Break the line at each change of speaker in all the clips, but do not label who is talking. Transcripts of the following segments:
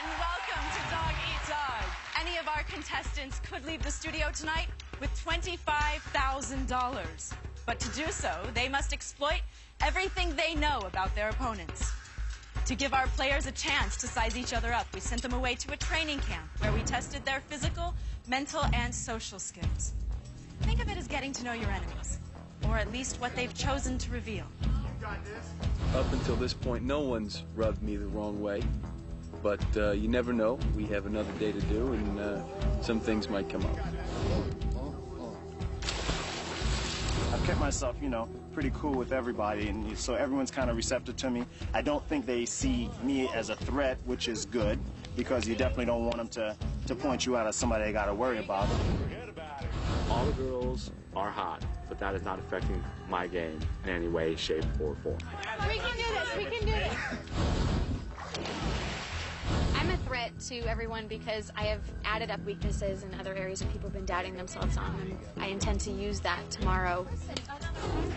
and welcome to Dog Eat Dog. Any of our contestants could leave the studio tonight with $25,000. But to do so, they must exploit everything they know about their opponents. To give our players a chance to size each other up, we sent them away to a training camp where we tested their physical, mental, and social skills. Think of it as getting to know your enemies, or at least what they've chosen to reveal.
Up until this point, no one's rubbed me the wrong way. But you never know. We have another day to do, and some things might come up.
I've kept myself, you know, pretty cool with everybody, and so everyone's kind of receptive to me. I don't think they see me as a threat, which is good, because you definitely don't want them to point you out as somebody they got to worry about.
All the girls are hot, but that is not affecting my game in any way, shape, or form.
We can do this. We can do this. I'm a threat to everyone because I have added up weaknesses in other areas that people have been doubting themselves on, and I intend to use that tomorrow.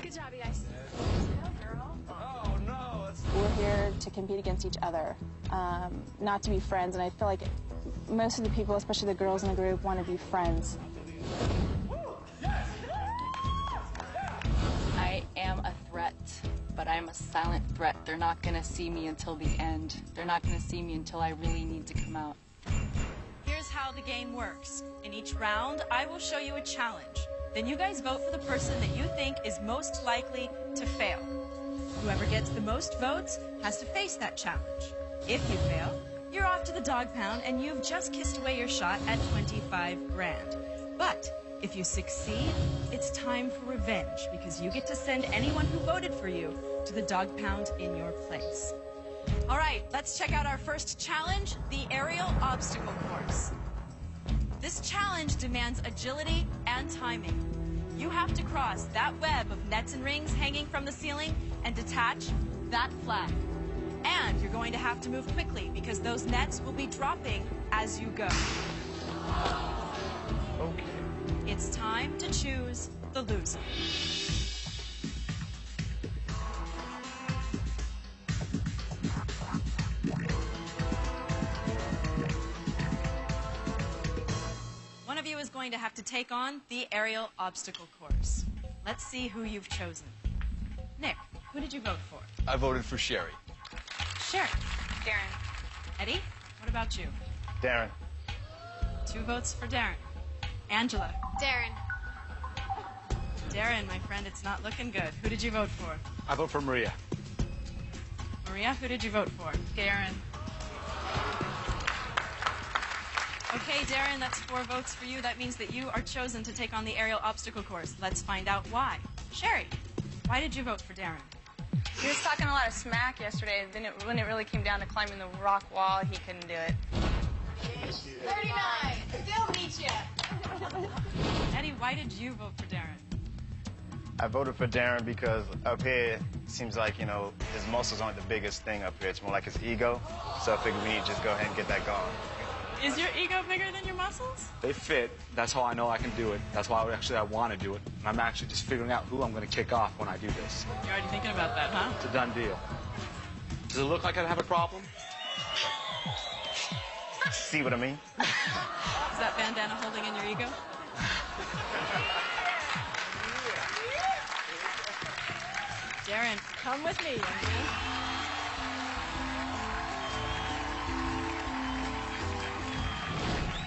Good job, you guys.
Oh, no.
We're here to compete against each other, not to be friends, and I feel like most of the people, especially the girls in the group, want to be friends.
I am a threat, but I'm a silent threat. They're not going to see me until the end. They're not going to see me until I really need to come out.
Here's how the game works. In each round, I will show you a challenge. Then you guys vote for the person that you think is most likely to fail. Whoever gets the most votes has to face that challenge. If you fail, you're off to the dog pound and you've just kissed away your shot at 25 grand. But if you succeed, it's time for revenge because you get to send anyone who voted for you to the dog pound in your place. All right, let's check out our first challenge, the aerial obstacle course. This challenge demands agility and timing. You have to cross that web of nets and rings hanging from the ceiling and detach that flag. And you're going to have to move quickly because those nets will be dropping as you go.
Okay.
It's time to choose the loser. One of you is going to have to take on the aerial obstacle course. Let's see who you've chosen. Nick, who did you vote for?
I voted for Sherry.
Sherry.
Darren.
Eddie, what about you?
Darren.
2 votes for Darren. Angela.
Darren.
Darren, my friend, it's not looking good. Who did you vote for?
I vote for Maria.
Maria, who did you vote for?
Darren.
Okay, Darren, that's 4 votes for you. That means that you are chosen to take on the aerial obstacle course. Let's find out why. Sherry, why did you vote for Darren?
He was talking a lot of smack yesterday. Then when it really came down to climbing the rock wall, he couldn't do it.
39. Still beat you.
Eddie, why did you vote for Darren?
I voted for Darren because up here, it seems like, you know, his muscles aren't the biggest thing up here. It's more like his ego. So I figured we need to just go ahead and get that going.
Is your ego bigger than your muscles?
They fit. That's how I know I can do it. That's why I want to do it. And I'm actually just figuring out who I'm going to kick off when I do this.
You're already thinking about that, huh?
It's a done deal. Does it look like I have a problem?
See what I mean?
Is that bandana holding in your ego? Darren, come with me, young man.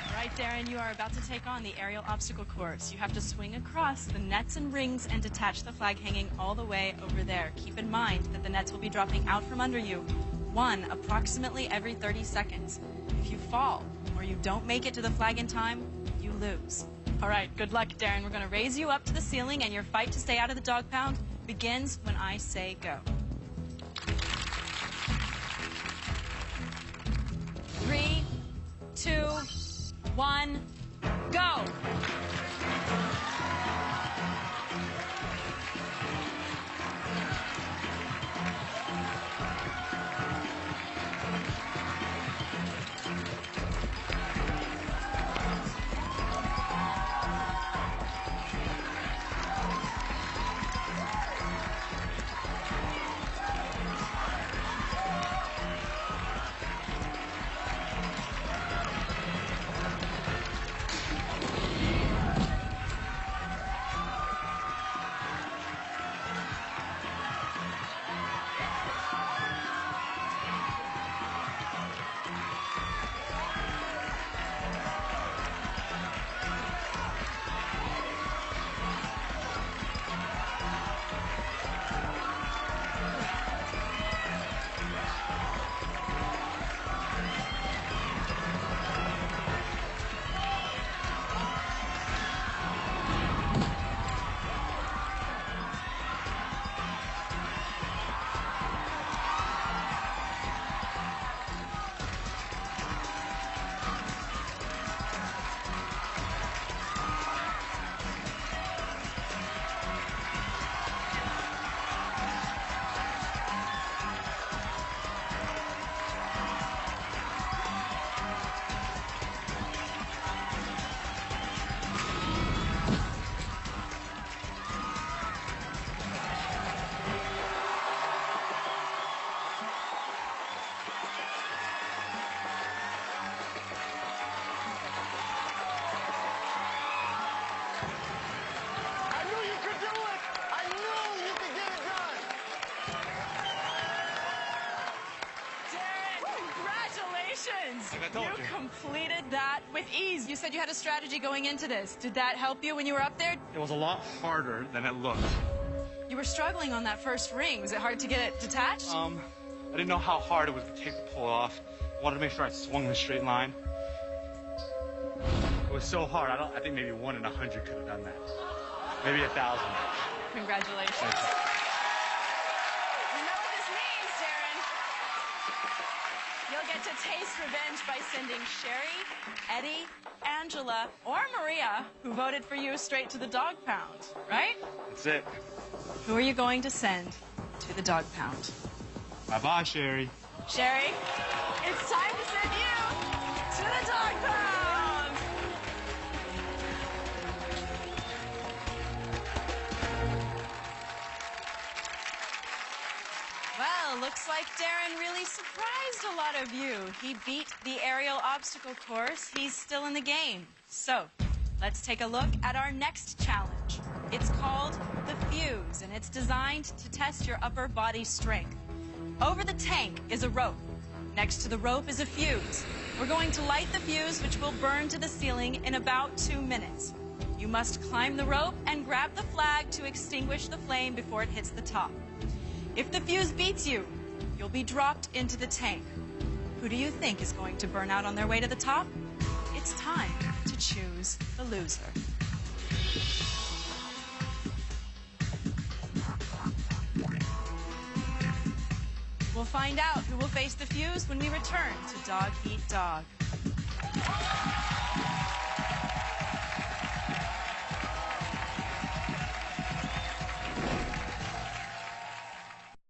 All right, Darren, you are about to take on the aerial obstacle course. You have to swing across the nets and rings and detach the flag hanging all the way over there. Keep in mind that the nets will be dropping out from under you, one approximately every 30 seconds. If you fall or you don't make it to the flag in time, you lose. All right, good luck, Darren. We're going to raise you up to the ceiling, and your fight to stay out of the dog pound begins when I say go. 3, 2, 1, go! Congratulations!
Like I told you.
Completed that with ease. You said you had a strategy going into this. Did that help you when you were up there?
It was a lot harder than it looked.
You were struggling on that first ring. Was it hard to get it detached?
I didn't know how hard it was to take the pull off. I wanted to make sure I swung in a straight line. It was so hard. I think maybe 1 in 100 could have done that. Maybe 1,000.
Congratulations.
Thank you.
You know what this means, Darren. You'll get to taste revenge by sending Sherry, Eddie, Angela, or Maria, who voted for you, straight to the dog pound, right?
That's it.
Who are you going to send to the dog pound?
Bye-bye, Sherry.
Sherry, it's time to send you to the dog pound! Well, looks like Darren really surprised a lot of you. He beat the aerial obstacle course. He's still in the game. So, let's take a look at our next challenge. It's called the Fuse, and it's designed to test your upper body strength. Over the tank is a rope. Next to the rope is a fuse. We're going to light the fuse, which will burn to the ceiling in about 2 minutes. You must climb the rope and grab the flag to extinguish the flame before it hits the top. If the fuse beats you, you'll be dropped into the tank. Who do you think is going to burn out on their way to the top? It's time to choose the loser. We'll find out who will face the fuse when we return to Dog Eat Dog.